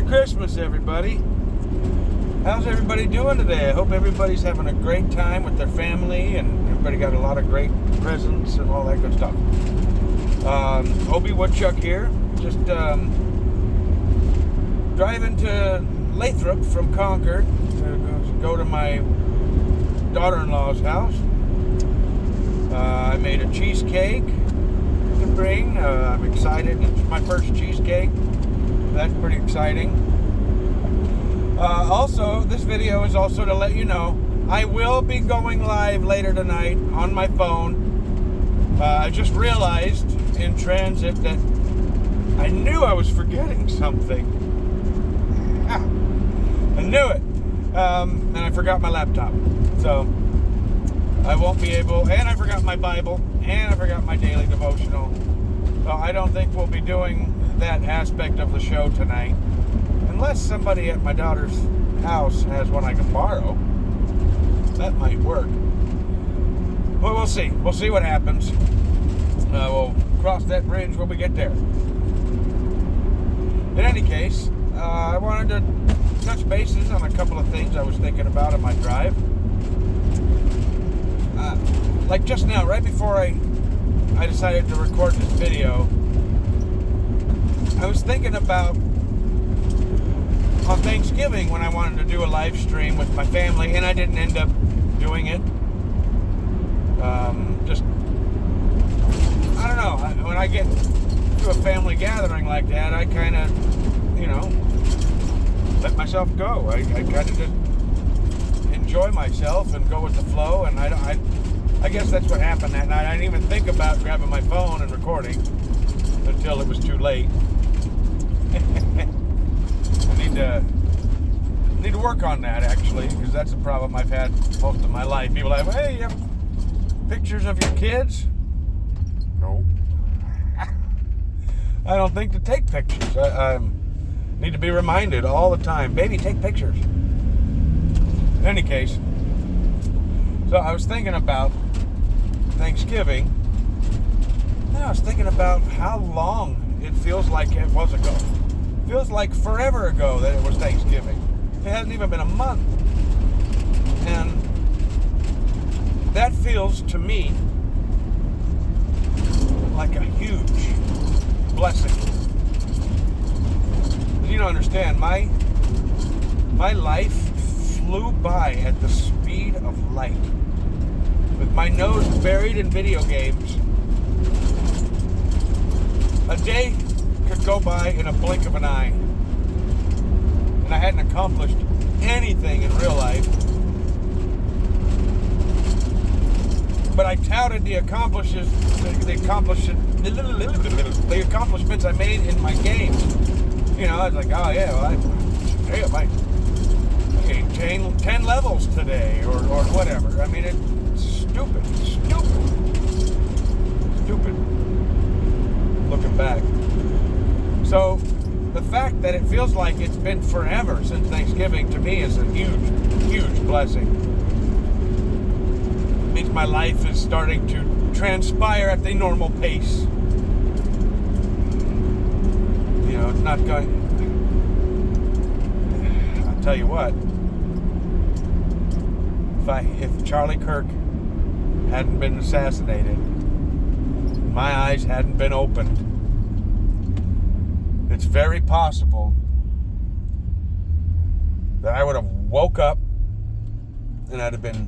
Merry Christmas, everybody. How's everybody doing today? I hope everybody's having a great time with their family and everybody got a lot of great presents and all that good stuff. Obie Woodchuck here. Just driving to Lathrop from Concord to go to my daughter-in-law's house. I made a cheesecake to bring. I'm excited. It's my first cheesecake. That's pretty exciting. Also, this video is also to let you know I will be going live later tonight on my phone. I just realized in transit that I knew I was forgetting something. I knew it. And I forgot my laptop. So I won't be able, and I forgot my Bible, and I forgot my daily devotional. So I don't think we'll be doing that aspect of the show tonight. Unless somebody at my daughter's house has one I can borrow. That might work. Well, we'll see. We'll see what happens. We'll cross that bridge when we get there. In any case, I wanted to touch bases on a couple of things I was thinking about on my drive. Like just now, right before I decided to record this video, I was thinking about on Thanksgiving when I wanted to do a live stream with my family, and I didn't end up doing it. I don't know. When I get to a family gathering like that, I kind of, let myself go. I kind of just enjoy myself and go with the flow, and I guess that's what happened that night. I didn't even think about grabbing my phone and recording until it was too late. I need to work on that, actually, because that's a problem I've had most of my life. People have, hey, you have pictures of your kids? No. I don't think to take pictures. I need to be reminded all the time, baby, take pictures. In any case, so I was thinking about Thanksgiving, and I was thinking about how long it feels like it was ago. It feels like forever ago that it was Thanksgiving. It hasn't even been a month. And that feels to me like a huge blessing. You don't understand, my life flew by at the speed of light. With my nose buried in video games, a day could go by in a blink of an eye. And I hadn't accomplished anything in real life. But I touted the accomplishments I made in my games. I was like, oh yeah, well, I ate 10 levels today, or whatever. I mean, it's stupid. Looking back. So, the fact that it feels like it's been forever since Thanksgiving to me is a huge blessing. It means my life is starting to transpire at the normal pace. It's not going... I'll tell you what. If Charlie Kirk hadn't been assassinated, my eyes hadn't been opened, it's very possible that I would have woke up and I'd have been,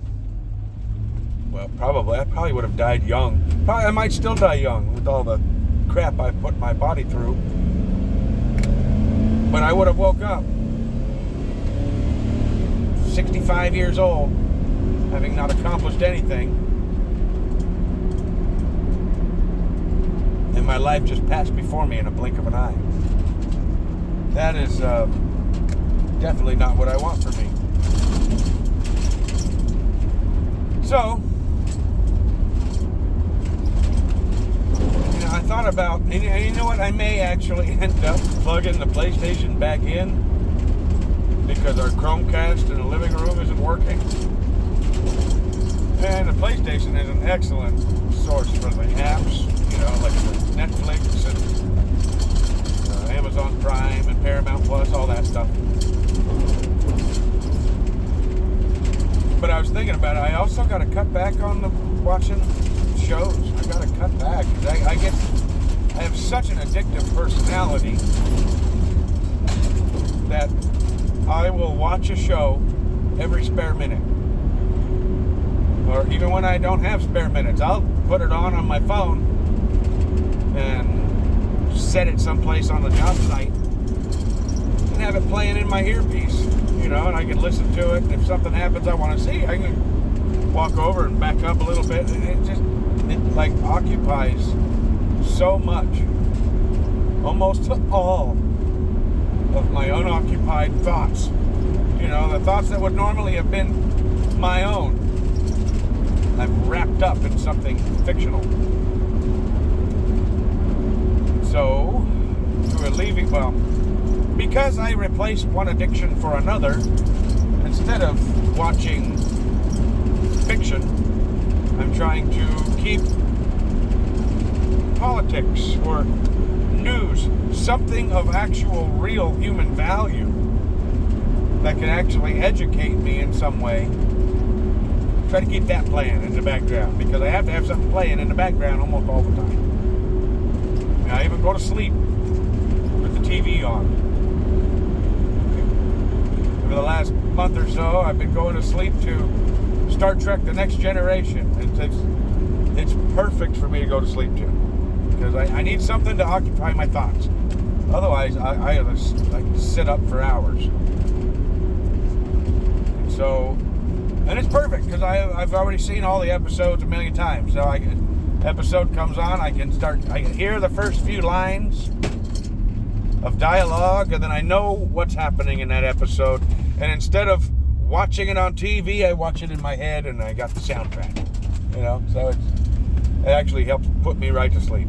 I probably would have died young. I might still die young with all the crap I've put my body through. But I would have woke up 65 years old, having not accomplished anything. And my life just passed before me in a blink of an eye. That is definitely not what I want for me. So, I thought about, and you know what, I may actually end up plugging the PlayStation back in because our Chromecast in the living room isn't working. And the PlayStation is an excellent source for the apps, like Netflix and Amazon Prime and Paramount Plus, all that. got to cut back on the watching shows. I got to cut back. I have such an addictive personality that I will watch a show every spare minute. Or even when I don't have spare minutes, I'll put it on my phone and set it someplace on the job site and have it playing in my earpiece, and I can listen to it. And if something happens I want to see, I can walk over and back up a little bit. And it like occupies so much, almost all of my unoccupied thoughts. The thoughts that would normally have been my own, I'm wrapped up in something fictional. So, to alleviate, because I replaced one addiction for another, instead of watching fiction, I'm trying to keep politics or news, something of actual real human value that can actually educate me in some way. Try to keep that playing in the background, because I have to have something playing in the background almost all the time. And I even go to sleep with the TV on. For the last month or so, I've been going to sleep to Star Trek: The Next Generation. It's perfect for me to go to sleep to, because I need something to occupy my thoughts. Otherwise, I can sit up for hours. And it's perfect, because I've already seen all the episodes a million times. So episode comes on, I can hear the first few lines of dialogue, and then I know what's happening in that episode. And instead of watching it on TV, I watch it in my head, and I got the soundtrack. So it actually helps put me right to sleep.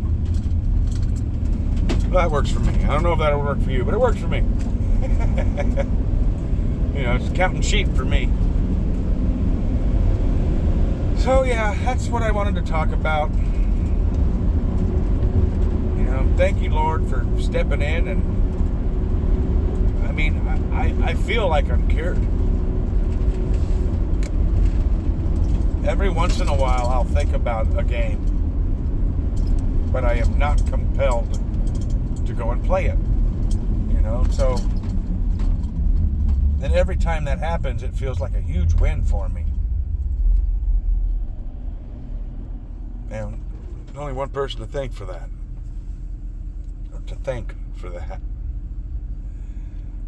Well, that works for me. I don't know if that'll work for you, but it works for me. It's counting sheep for me. So yeah, that's what I wanted to talk about. Thank you, Lord, for stepping in. And I feel like I'm cured. Every once in a while I'll think about a game, but I am not compelled to go and play it. So, and every time that happens, it feels like a huge win for me. And there's only one person to thank for that.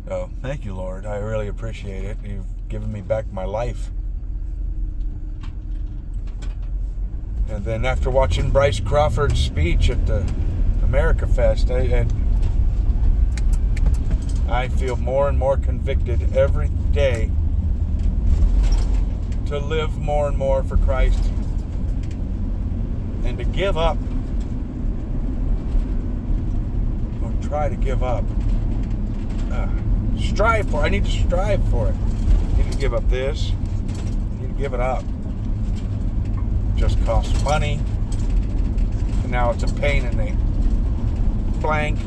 So, thank you, Lord. I really appreciate it. You've given me back my life. And then after watching Bryce Crawford's speech at the America Fest, I feel more and more convicted every day to live more and more for Christ, and to give up, or try to give up. Strive for it. I need to strive for it. I need to give up this. I need to give it up. It just costs money, and now it's a pain in the blank,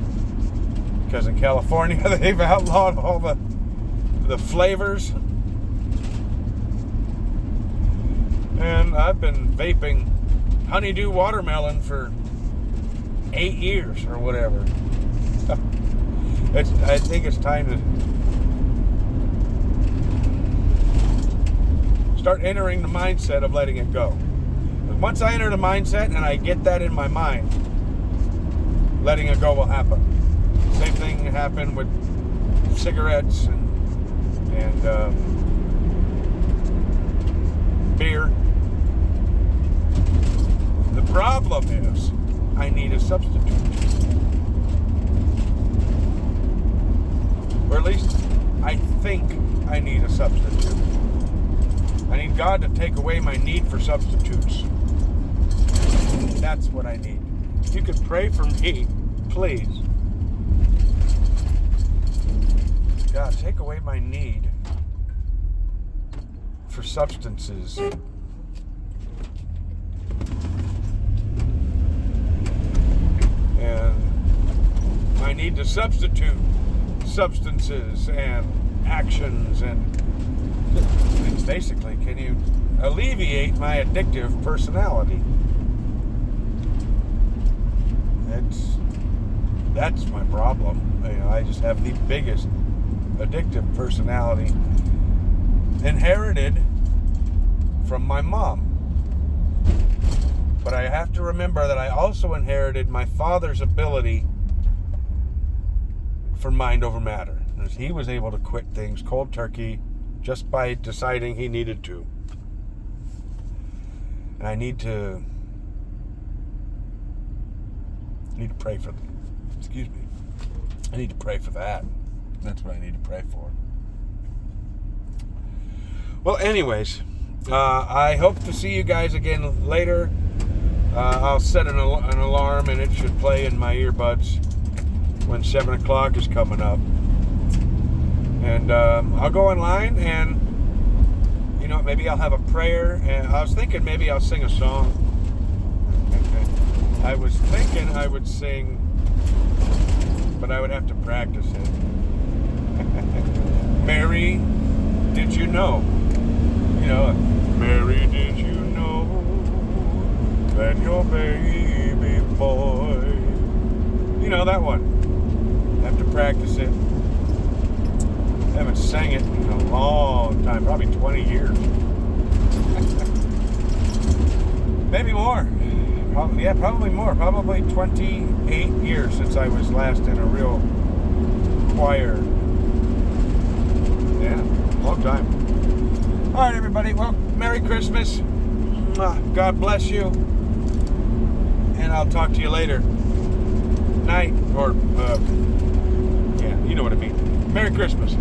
because in California they've outlawed all the flavors. And I've been vaping honeydew watermelon for 8 years or whatever. I think it's time to start entering the mindset of letting it go. Once I enter the mindset and I get that in my mind, letting it go will happen. Same thing happened with cigarettes and beer. The problem is I need a substitute. Or at least I think I need a substitute. I need God to take away my need for substitutes. That's what I need. If you could pray for me, please. God, take away my need for substances. And I need to substitute substances and actions and basically, alleviate my addictive personality. That's my problem. I just have the biggest addictive personality inherited from my mom. But I have to remember that I also inherited my father's ability for mind over matter. He was able to quit things cold turkey just by deciding he needed to. And I need to pray for them. Excuse me. I need to pray for that. That's what I need to pray for. Well, anyways, I hope to see you guys again later. I'll set an alarm, and it should play in my earbuds when 7 o'clock is coming up. And I'll go online, and maybe I'll have a prayer. And I was thinking maybe I'll sing a song. I was thinking I would sing, but I would have to practice it. Mary, did you know? Mary, did you know that your baby boy? That one. I have to practice it. I haven't sang it in a long time, probably 20 years. Maybe more. Probably more. Probably 28 years since I was last in a real choir. Yeah, long time. All right, everybody. Well, Merry Christmas. God bless you. And I'll talk to you later. Night. Or, you know what I mean. Merry Christmas.